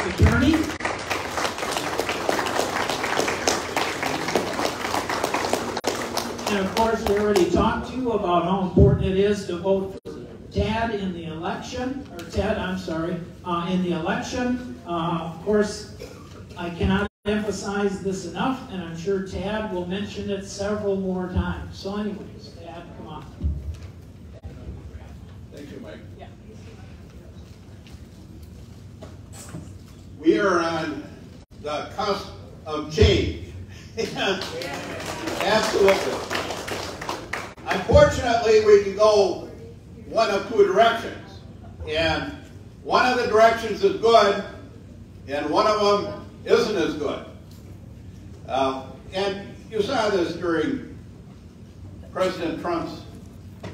Attorney. And of course, we already talked to you about how important it is to vote for Tad in the election, or Ted, I'm sorry, in the election. Of course, I cannot emphasize this enough, and I'm sure Tad will mention it several more times. So anyways, Tad, come on. Thank you, Mike. Yeah. We are on the cusp of change. Absolutely. Unfortunately, we can go one of two directions. And one of the directions is good, and one of them isn't as good. And you saw this during President Trump's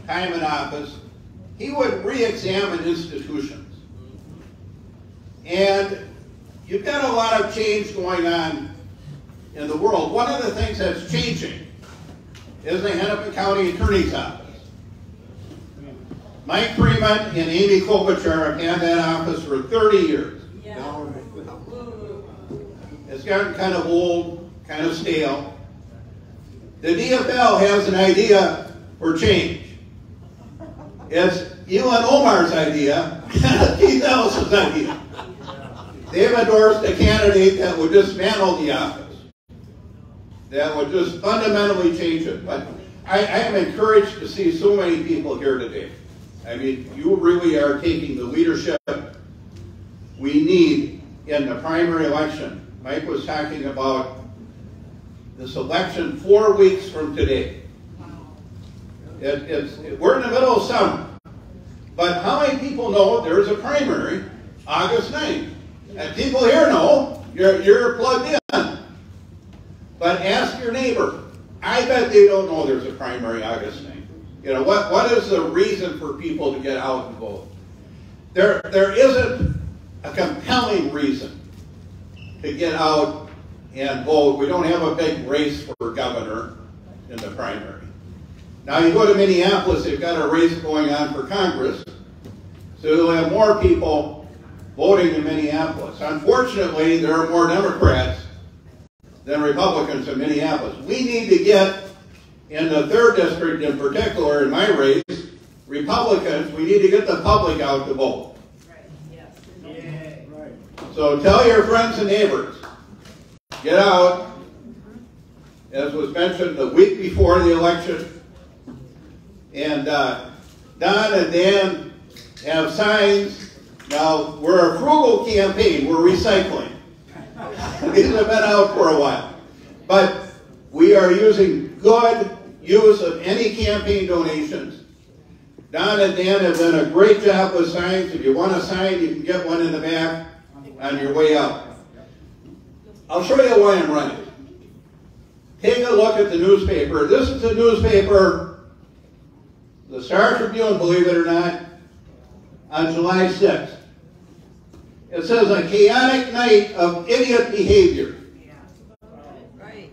time in office. He would re-examine institutions. And you've got a lot of change going on in the world. One of the things that's changing is the Hennepin County Attorney's Office. Mike Freeman and Amy Klobuchar have had that office for 30 years. Yeah. It's gotten kind of old, kind of stale. The DFL has an idea for change. It's Elon Omar's idea, Keith Ellis's idea. They've endorsed a candidate that would dismantle the office, that would just fundamentally change it. But I am encouraged to see so many people here today. I mean, you really are taking the leadership we need in the primary election. Mike was talking about this election 4 weeks from today. We're in the middle of summer. But how many people know there's a primary August 9th? And people here know you're plugged in. But ask your neighbor. I bet they don't know there's a primary August 9th. You know, what is the reason for people to get out and vote? There isn't a compelling reason to get out and vote. We don't have a big race for governor in the primary. Now you go to Minneapolis, they've got a race going on for Congress. So you'll have more people voting in Minneapolis. Unfortunately, there are more Democrats than Republicans in Minneapolis. We need to get, in the 3rd district in particular, in my race, Republicans, we need to get the public out to vote. Right. Yes. Yeah. Right. So tell your friends and neighbors, get out. As was mentioned the week before the election. And Don and Dan have signs. Now, we're a frugal campaign. We're recycling. These have been out for a while. But we are using good use of any campaign donations. Don and Dan have done a great job with signs. If you want a sign, you can get one in the back on your way out. I'll show you why I'm running. Take a look at the newspaper. This is a newspaper, the Star Tribune, believe it or not, on July 6th. It says, a chaotic night of idiot behavior. Yeah. Right.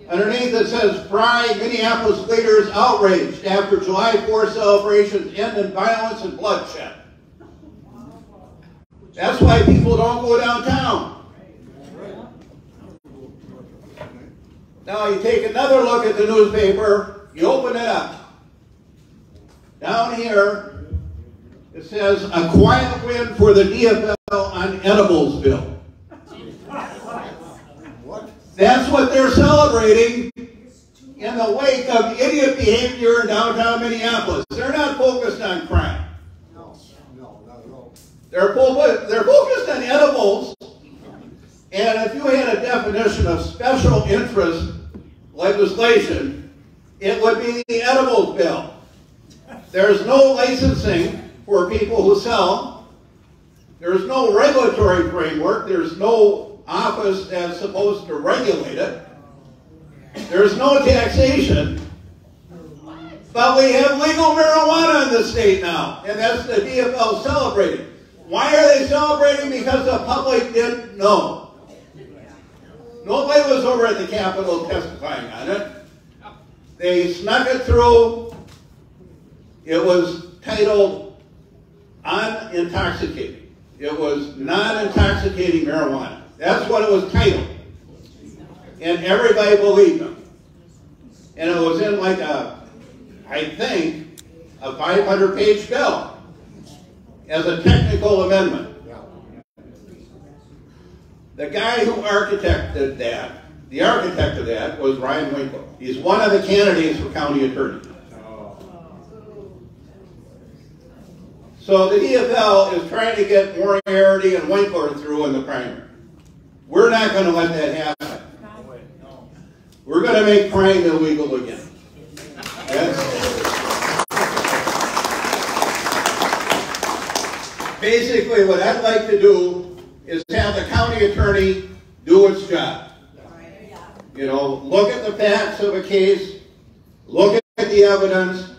Underneath it says, Fry, Minneapolis leaders outraged after July 4th celebrations end in violence and bloodshed. That's why people don't go downtown. Now you take another look at the newspaper, you open it up. Down here, it says, a quiet win for the DFL on edibles bill. What? That's what they're celebrating in the wake of idiot behavior in downtown Minneapolis. They're not focused on crime. No, not at all. They're focused on edibles. And if you had a definition of special interest legislation, it would be the edibles bill. There's no licensing for people who sell. There's no regulatory framework. There's no office that's supposed to regulate it. There's no taxation. But we have legal marijuana in the state now, and that's the DFL celebrating. Why are they celebrating? Because the public didn't know. Nobody was over at the Capitol testifying on it. They snuck it through. It was titled Unintoxicating. It was non-intoxicating marijuana. That's what it was titled. And everybody believed him. And it was in like I think, a 500-page bill as a technical amendment. The guy who architected that, the architect of that was Ryan Winkler. He's one of the candidates for county attorney. So the DFL is trying to get Moriarty and Winkler through in the primary. We're not going to let that happen. We're going to make crime illegal again. Basically, what I'd like to do is have the county attorney do its job. You know, look at the facts of a case, look at the evidence,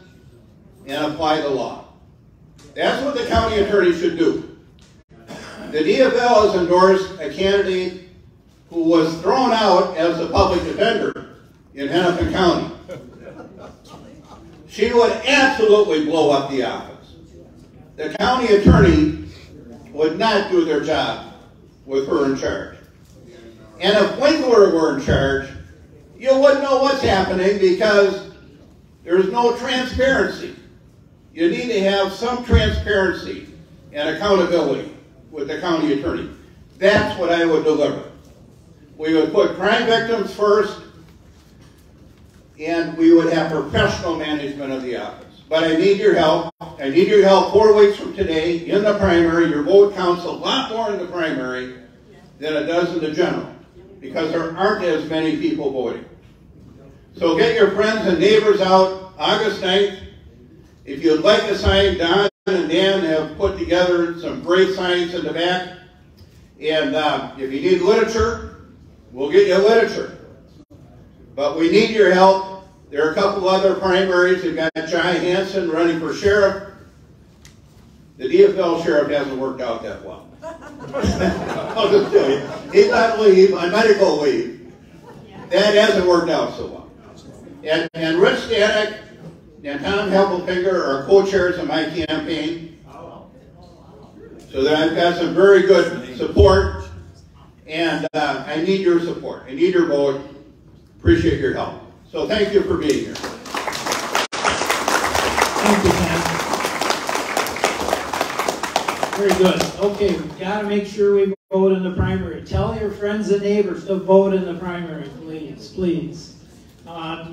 and apply the law. That's what the county attorney should do. The DFL has endorsed a candidate who was thrown out as a public defender in Hennepin County. She would absolutely blow up the office. The county attorney would not do their job with her in charge. And if Winkler were in charge, you wouldn't know what's happening because there's no transparency. You need to have some transparency and accountability with the county attorney. That's what I would deliver. We would put crime victims first, and we would have professional management of the office. But I need your help. I need your help 4 weeks from today in the primary. Your vote counts a lot more in the primary than it does in the general, because there aren't as many people voting. So get your friends and neighbors out August 9th. If you'd like a sign, Don and Dan have put together some great signs in the back. And if you need literature, we'll get you literature. But we need your help. There are a couple other primaries. We've got Jai Hansen running for sheriff. The DFL sheriff hasn't worked out that well. I'll just tell you. He's on leave, on medical leave. That hasn't worked out so well. And Rich Stanek and Tom Heffelfinger are co-chairs of my campaign. So that I've got some very good support. And I need your support. I need your vote. Appreciate your help. So thank you for being here. Thank you, Ken. Very good. Okay, we've got to make sure we vote in the primary. Tell your friends and neighbors to vote in the primary, please, please. Next.